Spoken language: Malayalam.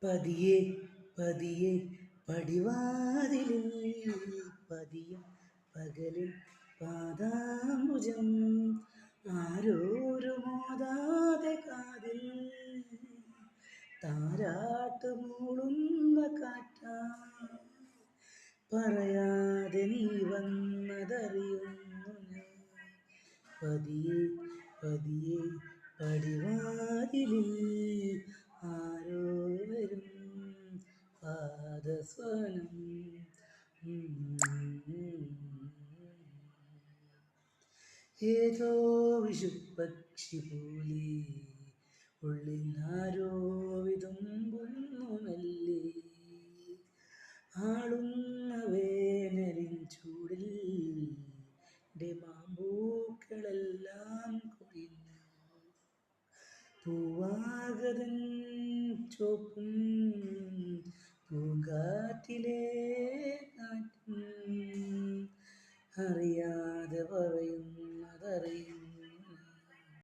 പതിയെ പതിയെ പടിവാതിലിൽ പതിയും പകലിൽ പാദാംബുജം ആരോരും മോതാതെ കാതിൽ താരാട്ട് മൂളുന്ന കാറ്റാ പറയാതെ നീ വന്നതറിയുന്നു ഞാൻ പതിയെ പതിയെ പടിവാതിലിൽ ആരോ വരും പാദസ്വനം ഏതോ വിഷുപക്ഷി പോലെ ഉള്ളിൽ ആരോ വിതുമ്പുന്നു മെല്ലെ ആളുന്ന വേനലിൻ ചൂടിൽ മാമ്പൂക്കളെല്ലാം കൊഴിഞ്ഞു പൂവാകതൻ ചോപ്പും പൂങ്കാറ്റിലെ കാറ്റും അറിയാ